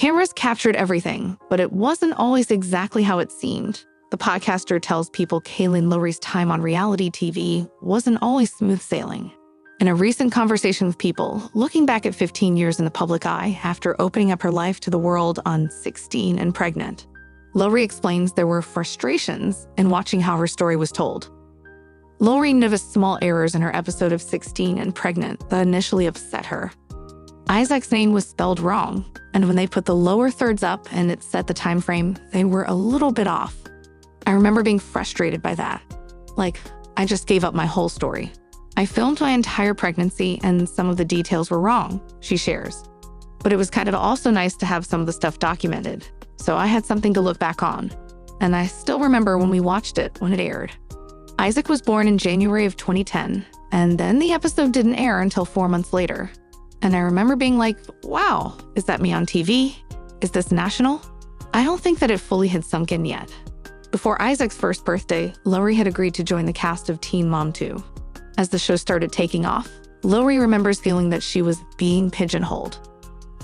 cameras captured everything, but it wasn't always exactly how it seemed. The podcaster tells people Kailyn Lowry's time on reality TV wasn't always smooth sailing. In a recent conversation with People, looking back at 15 years in the public eye after opening up her life to the world on 16 and pregnant, Lowry explains there were frustrations in watching how her story was told. Lowry noticed small errors in her episode of 16 and pregnant that initially upset her. Isaac's name was spelled wrong, and when they put the lower thirds up and it set the time frame, they were a little bit off. I remember being frustrated by that. Like, I just gave up my whole story. I filmed my entire pregnancy and some of the details were wrong, she shares. But it was kind of also nice to have some of the stuff documented, so I had something to look back on. And I still remember when we watched it when it aired. Isaac was born in January of 2010, and then the episode didn't air until 4 months later. And I remember being like, wow, is that me on TV? Is this national? I don't think that it fully had sunk in yet. Before Isaac's first birthday, Lowry had agreed to join the cast of Teen Mom 2. As the show started taking off, Lowry remembers feeling that she was being pigeonholed.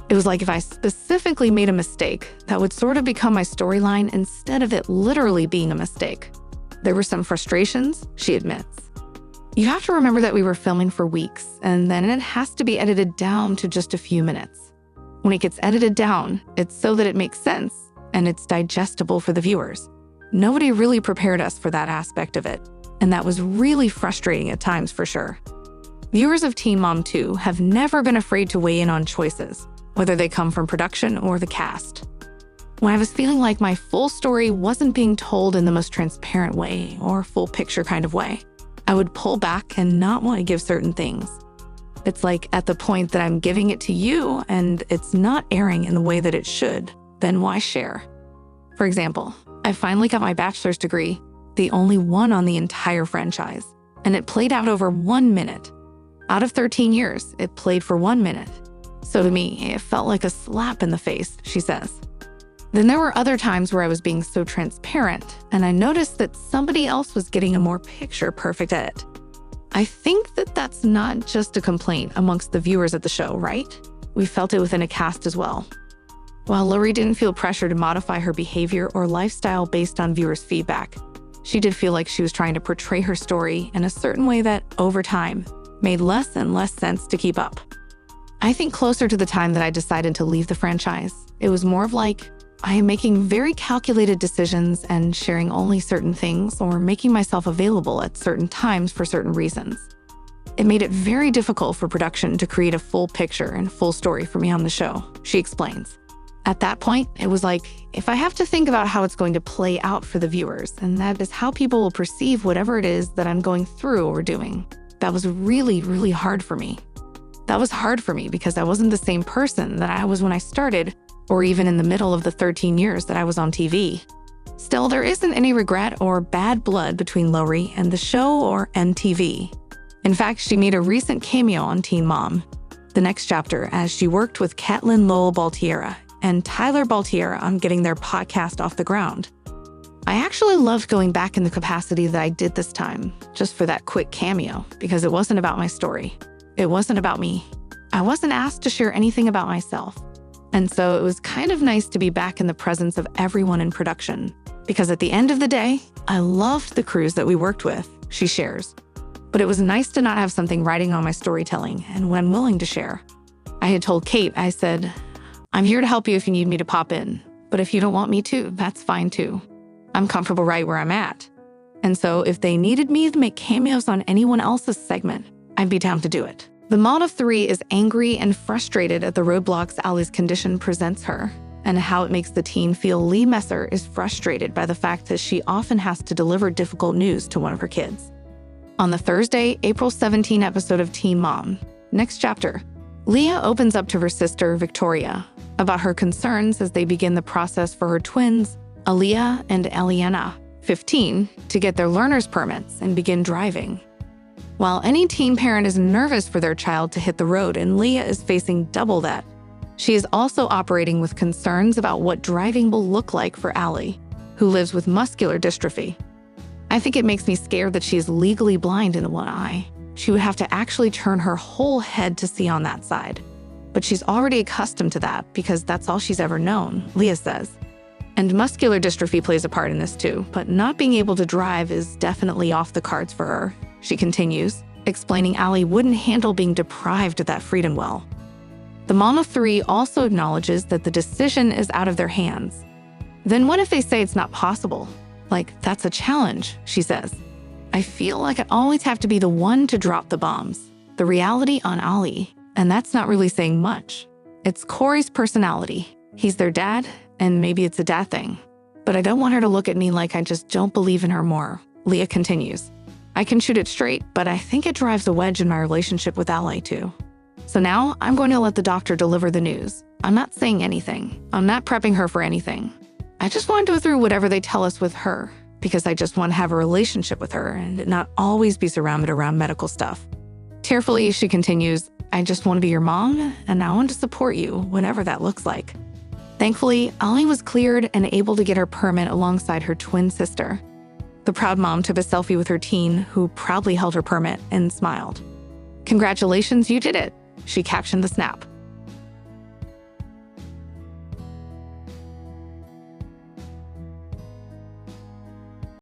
It was like if I specifically made a mistake, that would sort of become my storyline instead of it literally being a mistake. There were some frustrations, she admits. You have to remember that we were filming for weeks, and then it has to be edited down to just a few minutes. When it gets edited down, it's so that it makes sense, and it's digestible for the viewers. Nobody really prepared us for that aspect of it, and that was really frustrating at times for sure. Viewers of Teen Mom 2 have never been afraid to weigh in on choices, whether they come from production or the cast. When I was feeling like my full story wasn't being told in the most transparent way or full picture kind of way, I would pull back and not want to give certain things. It's like at the point that I'm giving it to you and it's not airing in the way that it should, then why share? For example, I finally got my bachelor's degree, the only one on the entire franchise, and it played out over 1 minute. Out of 13 years, it played for 1 minute. So to me, it felt like a slap in the face, she says. Then there were other times where I was being so transparent, and I noticed that somebody else was getting a more picture-perfect edit. I think that that's not just a complaint amongst the viewers of the show, right? We felt it within a cast as well. While Lowry didn't feel pressure to modify her behavior or lifestyle based on viewers' feedback, she did feel like she was trying to portray her story in a certain way that, over time, made less and less sense to keep up. I think closer to the time that I decided to leave the franchise, it was more of like, I am making very calculated decisions and sharing only certain things or making myself available at certain times for certain reasons. It made it very difficult for production to create a full picture and full story for me on the show, she explains. At that point, it was like, if I have to think about how it's going to play out for the viewers, and that is how people will perceive whatever it is that I'm going through or doing, that was really, really hard for me. That was hard for me because I wasn't the same person that I was when I started, or even in the middle of the 13 years that I was on TV. Still, there isn't any regret or bad blood between Lowry and the show or MTV. In fact, she made a recent cameo on Teen Mom, the next chapter, as she worked with Kailyn Lowry and Tyler Baltiera on getting their podcast off the ground. I actually loved going back in the capacity that I did this time, just for that quick cameo, because it wasn't about my story. It wasn't about me. I wasn't asked to share anything about myself. And so it was kind of nice to be back in the presence of everyone in production, because at the end of the day, I loved the crews that we worked with, she shares. But it was nice to not have something riding on my storytelling and when I'm willing to share. I had told Kate, I said, I'm here to help you if you need me to pop in, but if you don't want me to, that's fine too. I'm comfortable right where I'm at. And so if they needed me to make cameos on anyone else's segment, I'd be down to do it. The mom of 3 is angry and frustrated at the roadblocks Allie's condition presents her, and how it makes the teen feel Lee Messer is frustrated by the fact that she often has to deliver difficult news to one of her kids. On the Thursday, April 17 episode of Teen Mom, next chapter, Leah opens up to her sister, Victoria, about her concerns as they begin the process for her twins, Aaliyah and Eliana, 15, to get their learner's permits and begin driving. While any teen parent is nervous for their child to hit the road, and Leah is facing double that, she is also operating with concerns about what driving will look like for Allie, who lives with muscular dystrophy. I think it makes me scared that she is legally blind in one eye. She would have to actually turn her whole head to see on that side. But she's already accustomed to that because that's all she's ever known, Leah says. And muscular dystrophy plays a part in this too, but not being able to drive is definitely off the cards for her, she continues, explaining Allie wouldn't handle being deprived of that freedom well. The mom of 3 also acknowledges that the decision is out of their hands. Then what if they say it's not possible? Like, that's a challenge, she says. I feel like I always have to be the one to drop the bombs. The reality on Allie, and that's not really saying much. It's Corey's personality. He's their dad, and maybe it's a dad thing. But I don't want her to look at me like I just don't believe in her more, Leah continues. I can shoot it straight, but I think it drives a wedge in my relationship with Allie too. So now I'm going to let the doctor deliver the news. I'm not saying anything. I'm not prepping her for anything. I just want to go through whatever they tell us with her, because I just want to have a relationship with her and not always be surrounded around medical stuff. Tearfully, she continues, I just want to be your mom, and I want to support you, whatever that looks like. Thankfully, Allie was cleared and able to get her permit alongside her twin sister. The proud mom took a selfie with her teen, who proudly held her permit and smiled. Congratulations, you did it, she captioned the snap.